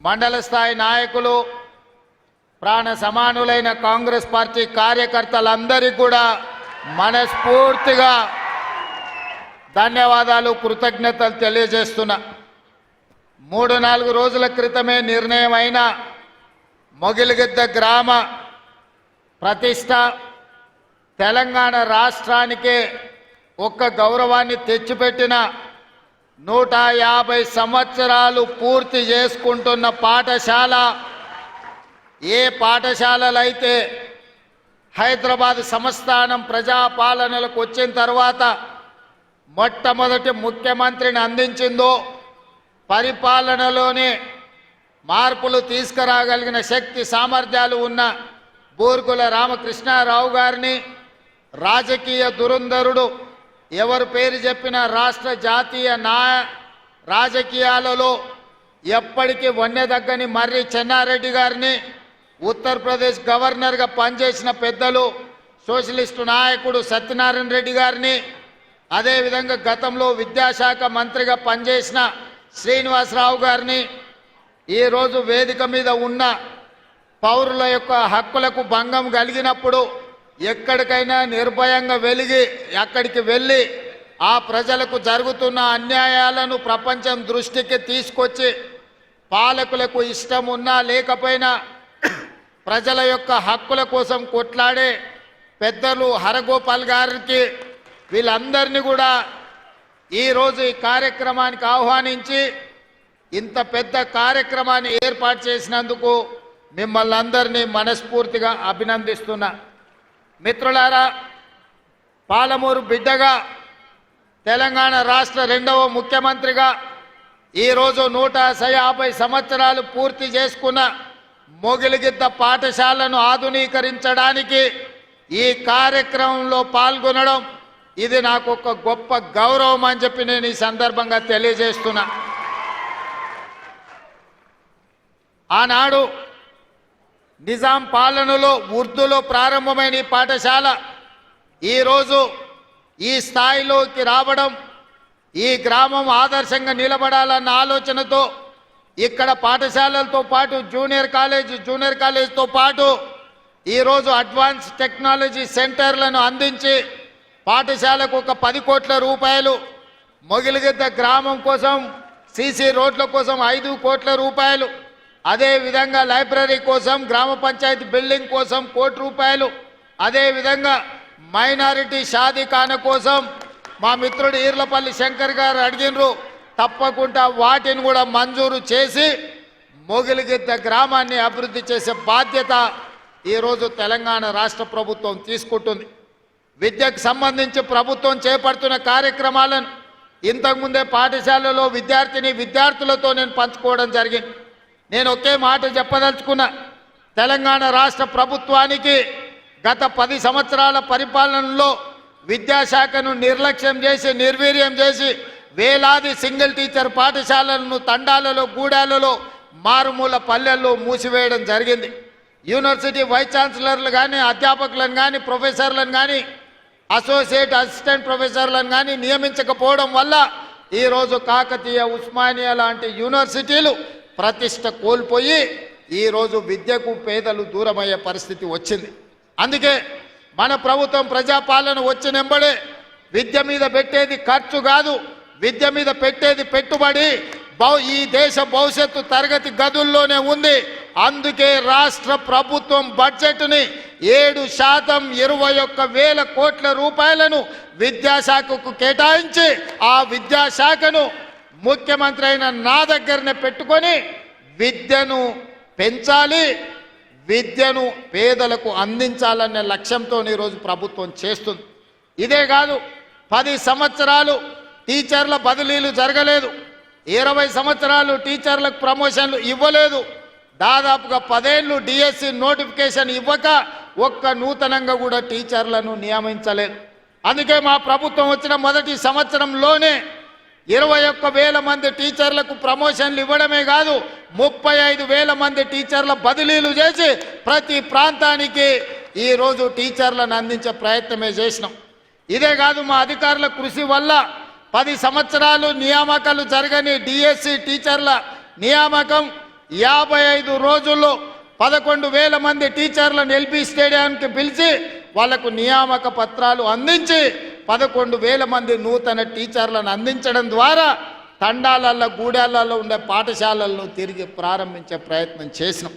మండల స్థాయి నాయకులు ప్రాణ సమానులైన కాంగ్రెస్ పార్టీ కార్యకర్తలందరికీ కూడా మనస్ఫూర్తిగా ధన్యవాదాలు కృతజ్ఞతలు తెలియజేస్తున్నా। 3-4 రోజుల క్రితమే నిర్ణయమైన మొగిలిగిద్ద గ్రామ ప్రతిష్ట తెలంగాణ రాష్ట్రానికి ఒక గౌరవాన్ని తెచ్చిపెట్టిన 150 సంవత్సరాలు పూర్తి చేసుకుంటున్న పాఠశాల ఏ పాఠశాలలైతే హైదరాబాద్ సంస్థానం ప్రజాపాలనలకు వచ్చిన తర్వాత మొట్టమొదటి ముఖ్యమంత్రిని అందించిందో పరిపాలనలోనే మార్పులు తీసుకురాగలిగిన శక్తి సామర్థ్యాలు ఉన్న బూర్గుల రామకృష్ణారావు గారిని రాజకీయ దురంధరుడు ఎవరు పేరు చెప్పినా రాష్ట్ర జాతీయ రాజకీయాలలో ఎప్పటికీ వన్నెదగ్గని మర్రి చెన్నారెడ్డి గారిని ఉత్తరప్రదేశ్ గవర్నర్గా పనిచేసిన పెద్దలు సోషలిస్టు నాయకుడు సత్యనారాయణ రెడ్డి గారిని అదేవిధంగా గతంలో విద్యాశాఖ మంత్రిగా పనిచేసిన శ్రీనివాసరావు గారిని ఈరోజు వేదిక మీద ఉన్న పౌరుల యొక్క హక్కులకు భంగం కలిగినప్పుడు ఎక్కడికైనా నిర్భయంగా అక్కడికి వెళ్ళి ఆ ప్రజలకు జరుగుతున్న అన్యాయాలను ప్రపంచం దృష్టికి తీసుకొచ్చి పాలకులకు ఇష్టం ఉన్నా లేకపోయినా ప్రజల యొక్క హక్కుల కోసం కొట్లాడే పెద్దలు హరగోపాల్ గారికి వీళ్ళందరినీ కూడా ఈరోజు ఈ కార్యక్రమానికి ఆహ్వానించి ఇంత పెద్ద కార్యక్రమాన్ని ఏర్పాటు చేసినందుకు మిమ్మల్ని అందరినీ మనస్ఫూర్తిగా అభినందిస్తున్నా। మిత్రులారా, పాలమూరు బిడ్డగా తెలంగాణ రాష్ట్ర 2వ ముఖ్యమంత్రిగా ఈరోజు 150 సంవత్సరాలు పూర్తి చేసుకున్న మొగిలిగిద్ద పాఠశాలను ఆధునీకరించడానికి ఈ కార్యక్రమంలో పాల్గొనడం ఇది నాకు ఒక గొప్ప గౌరవం అని చెప్పి నేను ఈ సందర్భంగా తెలియజేస్తున్నా। ఆనాడు నిజాం పాలనలో ఉర్దూలో ప్రారంభమైన ఈ పాఠశాల ఈరోజు ఈ స్థాయిలోకి రావడం, ఈ గ్రామం ఆదర్శంగా నిలబడాలన్న ఆలోచనతో ఇక్కడ పాఠశాలలతో పాటు జూనియర్ కాలేజ్తో పాటు ఈరోజు అడ్వాన్స్ టెక్నాలజీ సెంటర్లను అందించి పాఠశాలకు ఒక 10 కోట్ల రూపాయలు, మొగిలిగిద్ద గ్రామం కోసం సీసీ రోడ్ల కోసం 5 కోట్ల రూపాయలు, అదేవిధంగా లైబ్రరీ కోసం గ్రామ పంచాయతీ బిల్డింగ్ కోసం 1 కోటి రూపాయలు, అదేవిధంగా మైనారిటీ షాదీఖాన కోసం మా మిత్రుడు ఈర్లపల్లి శంకర్ గారు అడిగినరు, తప్పకుండా వాటిని కూడా మంజూరు చేసి మొగిలిగిద్ద గ్రామాన్ని అభివృద్ధి చేసే బాధ్యత ఈరోజు తెలంగాణ రాష్ట్ర ప్రభుత్వం తీసుకుంటుంది। విద్యకు సంబంధించి ప్రభుత్వం చేపడుతున్న కార్యక్రమాలను ఇంతకుముందే పాఠశాలలో విద్యార్థులతో నేను పంచుకోవడం జరిగింది। నేను ఒకే మాట చెప్పదలుచుకున్నా, తెలంగాణ రాష్ట్ర ప్రభుత్వానికి గత 10 సంవత్సరాల పరిపాలనలో విద్యాశాఖను నిర్లక్ష్యం చేసి నిర్వీర్యం చేసి వేలాది సింగిల్ టీచర్ పాఠశాలలను తండాలలో గూడాలలో మారుమూల పల్లెల్లో మూసివేయడం జరిగింది। యూనివర్సిటీ వైస్ ఛాన్సలర్లు కానీ అధ్యాపకులను కానీ ప్రొఫెసర్లను కానీ అసోసియేట్ అసిస్టెంట్ ప్రొఫెసర్లను కానీ నియమించకపోవడం వల్ల ఈరోజు కాకతీయ ఉస్మానియా లాంటి యూనివర్సిటీలు ప్రతిష్ట కోల్పోయి ఈరోజు విద్యకు పేదలు దూరమయ్యే పరిస్థితి వచ్చింది। అందుకే మన ప్రభుత్వం ప్రజాపాలన వచ్చినెంబడే విద్య మీద పెట్టేది ఖర్చు కాదు, విద్య మీద పెట్టేది పెట్టుబడి ఈ దేశ భవిష్యత్తు తరగతి గదుల్లోనే ఉంది। అందుకే రాష్ట్ర ప్రభుత్వం బడ్జెట్ని 7% 21,000 కోట్ల రూపాయలను విద్యాశాఖకు కేటాయించి ఆ విద్యాశాఖను ముఖ్యమంత్రి అయిన నా దగ్గరనే పెట్టుకొని విద్యను పెంచాలి, విద్యను పేదలకు అందించాలనే లక్ష్యంతో ఈరోజు ప్రభుత్వం చేస్తుంది। ఇదే కాదు, 10 సంవత్సరాలు టీచర్ల బదిలీలు జరగలేదు, 20 సంవత్సరాలు టీచర్లకు ప్రమోషన్లు ఇవ్వలేదు, దాదాపుగా 10 ఏళ్ళు డిఎస్సి నోటిఫికేషన్ ఇవ్వక ఒక్క నూతనంగా కూడా టీచర్లను నియమించలేదు। అందుకే మా ప్రభుత్వం వచ్చిన మొదటి సంవత్సరంలోనే 21,000 మంది టీచర్లకు ప్రమోషన్లు ఇవ్వడమే కాదు 35,000 మంది టీచర్ల బదిలీలు చేసి ప్రతి ప్రాంతానికి ఈరోజు టీచర్లను అందించే ప్రయత్నమే చేసినాం। ఇదే కాదు, మా అధికారుల కృషి వల్ల 10 సంవత్సరాలు నియామకాలు జరగని డిఎస్సి టీచర్ల నియామకం 55 రోజుల్లో 11,000 మంది టీచర్లను ఎల్బీ స్టేడియానికి పిలిచి వాళ్లకు నియామక పత్రాలు అందించి 11,000 మంది నూతన టీచర్లను అందించడం ద్వారా తండాలల్లో గూడాలలో ఉండే పాఠశాలలను తిరిగి ప్రారంభించే ప్రయత్నం చేసినాం.